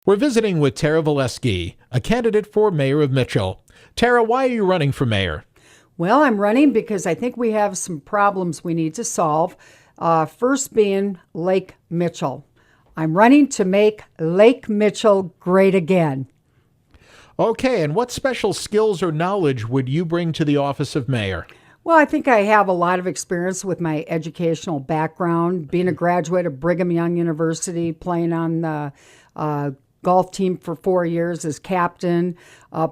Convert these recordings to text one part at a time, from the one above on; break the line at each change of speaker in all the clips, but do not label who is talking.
We're visiting with Tara Volesky, a candidate for mayor of Mitchell. Tara, why are you running for mayor?
Well, I'm running because I think we have some problems we need to solve. First being Lake Mitchell. I'm running to make Lake Mitchell great again.
Okay, and what special skills or knowledge would you bring to the office of mayor?
Well, I think I have a lot of experience with my educational background, being a graduate of Brigham Young University, playing on the golf team for 4 years as captain,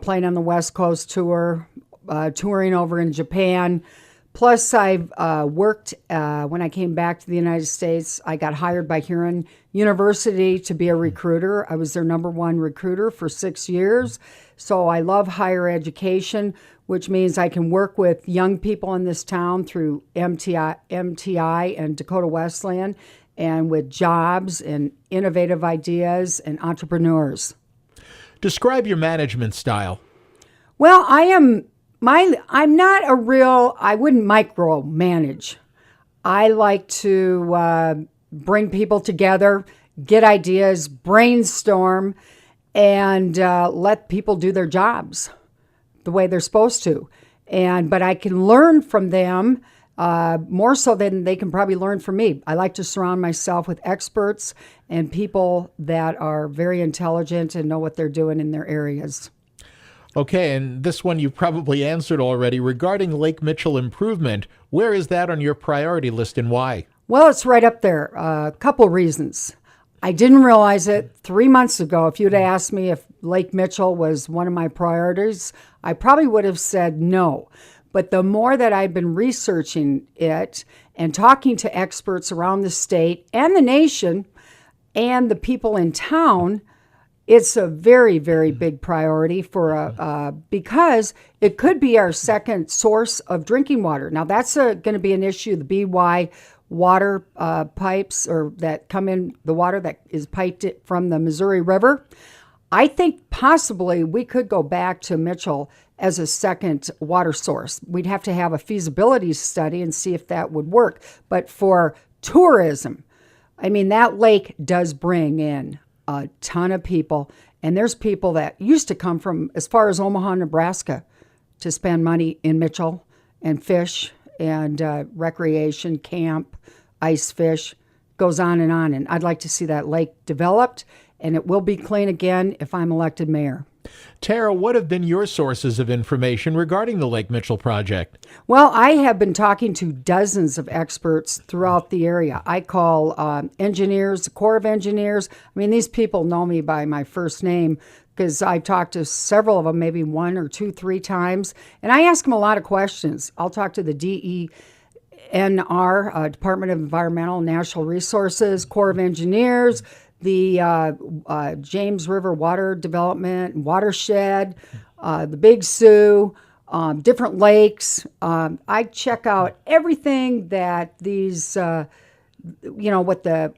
playing on the West Coast tour, touring over in Japan. Plus, I've worked, when I came back to the United States, I got hired by Huron University to be a recruiter. I was their #1 recruiter for 6 years. So I love higher education, which means I can work with young people in this town through MTI and Dakota Wesleyan, and with jobs and innovative ideas and entrepreneurs.
Describe your management style.
Well, I'm not I wouldn't micromanage. I like to bring people together, get ideas, brainstorm, and let people do their jobs the way they're supposed to. But I can learn from them more so than they can probably learn from me. I like to surround myself with experts and people that are very intelligent and know what they're doing in their areas.
Okay, and this one you've probably answered already. Regarding Lake Mitchell improvement, where is that on your priority list and why?
Well, it's right up there. A couple reasons. I didn't realize it 3 months ago. If you'd asked me if Lake Mitchell was one of my priorities, I probably would have said no. But the more that I've been researching it and talking to experts around the state and the nation and the people in town, it's a very, very big priority because it could be our second source of drinking water. Now, that's going to be an issue. The BY water pipes or that come in, the water that is piped from the Missouri River. I think possibly we could go back to Mitchell as a second water source. We'd have to have a feasibility study and see if that would work. But for tourism, I mean, that lake does bring in a ton of people. And there's people that used to come from as far as Omaha, Nebraska to spend money in Mitchell and fish and recreation, camp, ice fish, goes on. And I'd like to see that lake developed, and it will be clean again if I'm elected mayor.
Tara, what have been your sources of information regarding the Lake Mitchell project?
Well, I have been talking to dozens of experts throughout the area. I call engineers, the Corps of Engineers. I mean, these people know me by my first name because I've talked to several of them, maybe 1 or 2, 3 times, and I ask them a lot of questions. I'll talk to the DENR, Department of Environmental and Natural Resources, Corps of Engineers, the James River Water Development and Watershed, the Big Sioux, different lakes. I check out everything that these, what the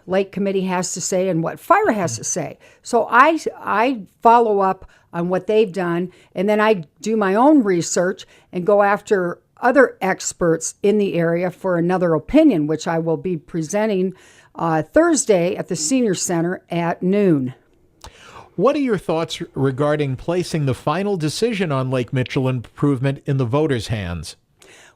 Lake Committee has to say and what fire has to say. So I follow up on what they've done, and then I do my own research and go after other experts in the area for another opinion, which I will be presenting Thursday at the Senior Center at noon.
What are your thoughts regarding placing the final decision on Lake Mitchell improvement in the voters' hands?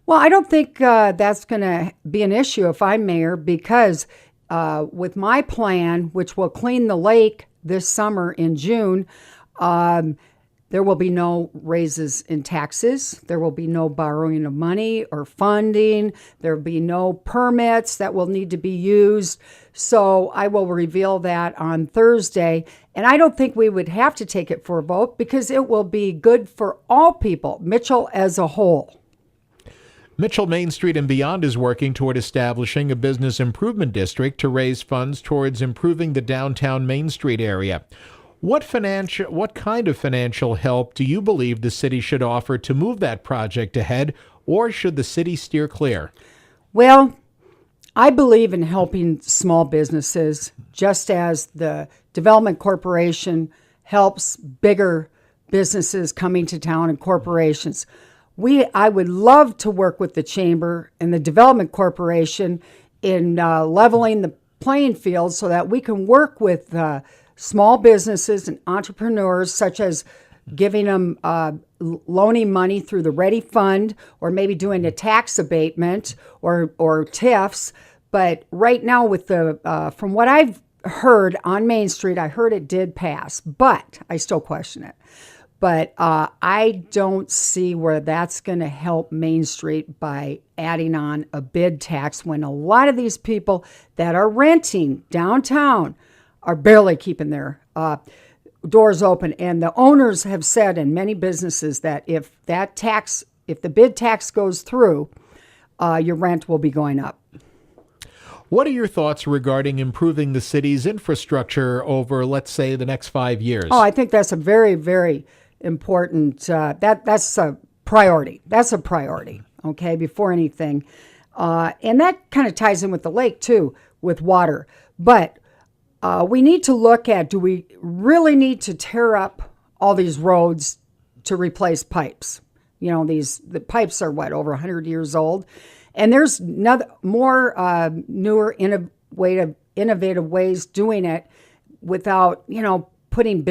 Well, I don't think that's going to be an issue if I'm mayor because with my plan, which will clean the lake this summer in June, there will be no raises in taxes. There will be no borrowing of money or funding. There will be no permits that will need to be used. So I will reveal that on Thursday. And I don't think we would have to take it for a vote because it will be good for all people, Mitchell as a whole.
Mitchell Main Street and Beyond is working toward establishing a business improvement district to raise funds towards improving the downtown Main Street area. What kind of financial help do you believe the city should offer to move that project ahead, or should the city steer clear?
Well, I believe in helping small businesses, just as the Development Corporation helps bigger businesses coming to town and corporations. I would love to work with the Chamber and the Development Corporation in leveling the playing field so that we can work with small businesses and entrepreneurs, such as giving them loaning money through the Ready Fund, or maybe doing a tax abatement or TIFs. But right now, with the from what I've heard on Main Street, I heard it did pass, but I still question it. But I don't see where that's going to help Main Street by adding on a bid tax, when a lot of these people that are renting downtown are barely keeping their doors open. And the owners have said in many businesses that if the bid tax goes through, your rent will be going up.
What are your thoughts regarding improving the city's infrastructure over, let's say, the next 5 years?
Oh, I think that's a very, very important, that's a priority. That's a priority, okay, before anything. And that kind of ties in with the lake, too, with water. But we need to look at, do we really need to tear up all these roads to replace pipes? You know, the pipes are, over 100 years old. And there's more newer, innovative ways doing it without, putting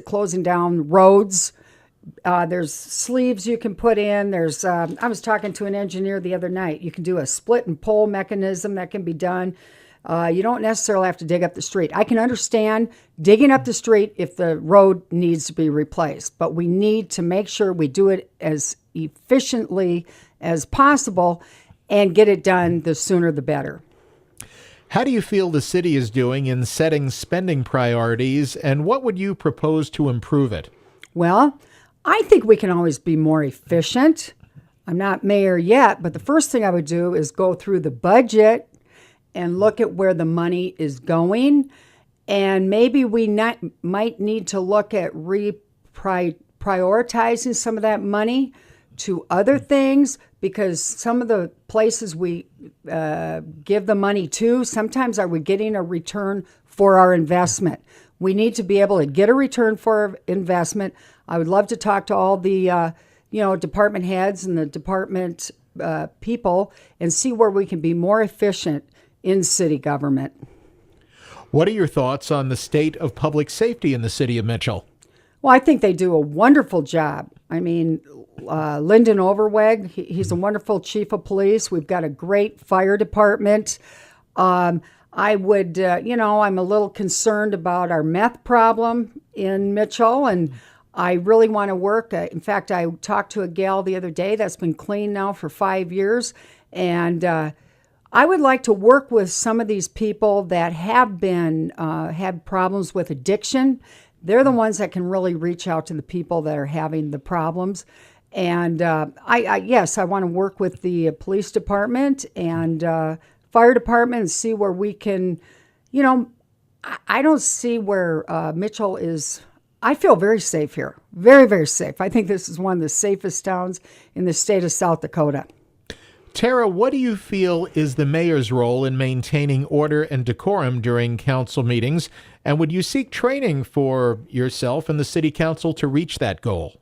closing down roads. There's sleeves you can put in. I was talking to an engineer the other night. You can do a split and pull mechanism that can be done. You don't necessarily have to dig up the street. I can understand digging up the street if the road needs to be replaced, but we need to make sure we do it as efficiently as possible and get it done the sooner the better.
How do you feel the city is doing in setting spending priorities, and what would you propose to improve it?
Well, I think we can always be more efficient. I'm not mayor yet, but the first thing I would do is go through the budget and look at where the money is going. And maybe we might need to look at prioritizing some of that money to other things, because some of the places we give the money to, sometimes are we getting a return for our investment? We need to be able to get a return for our investment. I would love to talk to all the department heads and the department people and see where we can be more efficient in city government.
What are your thoughts on the state of public safety in the city of Mitchell?
Well, I think they do a wonderful job. I mean, Lyndon Overweg, he's a wonderful chief of police. We've got a great fire department. I would, I'm a little concerned about our meth problem in Mitchell, and I really want to work. In fact, I talked to a gal the other day that's been clean now for 5 years, and I would like to work with some of these people that have been had problems with addiction. They're the ones that can really reach out to the people that are having the problems. And I want to work with the police department and fire department and see where we can, I don't see where Mitchell is. I feel very safe here. Very, very safe. I think this is one of the safest towns in the state of South Dakota.
Tara, what do you feel is the mayor's role in maintaining order and decorum during council meetings? And would you seek training for yourself and the city council to reach that goal?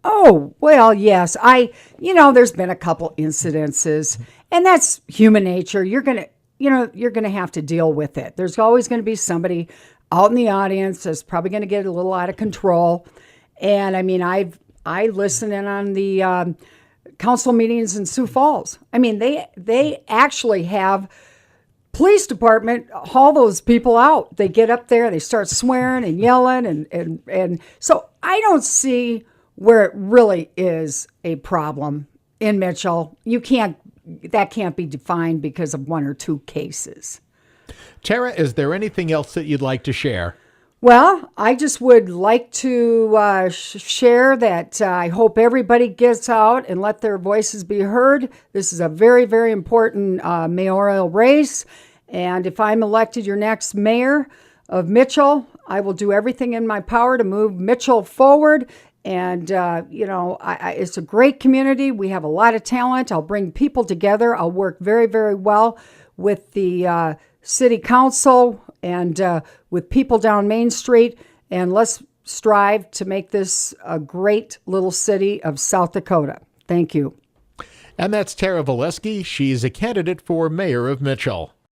Oh, well, yes. There's been a couple incidences, and that's human nature. You're going to have to deal with it. There's always going to be somebody out in the audience that's probably going to get a little out of control. And I mean, I listen in on the council meetings in Sioux Falls. I mean, they actually have police department haul those people out. They get up there, they start swearing and yelling, and so I don't see where it really is a problem in Mitchell. That can't be defined because of one or two cases.
Tara, is there anything else that you'd like to share?
Well, I just would like to share that I hope everybody gets out and let their voices be heard. This is a very, very important mayoral race. And if I'm elected your next mayor of Mitchell, I will do everything in my power to move Mitchell forward. And, it's a great community. We have a lot of talent. I'll bring people together. I'll work very, very well with the city council and with people down Main Street, and let's strive to make this a great little city of South Dakota. Thank you.
And that's Tara Volesky. She's a candidate for mayor of Mitchell.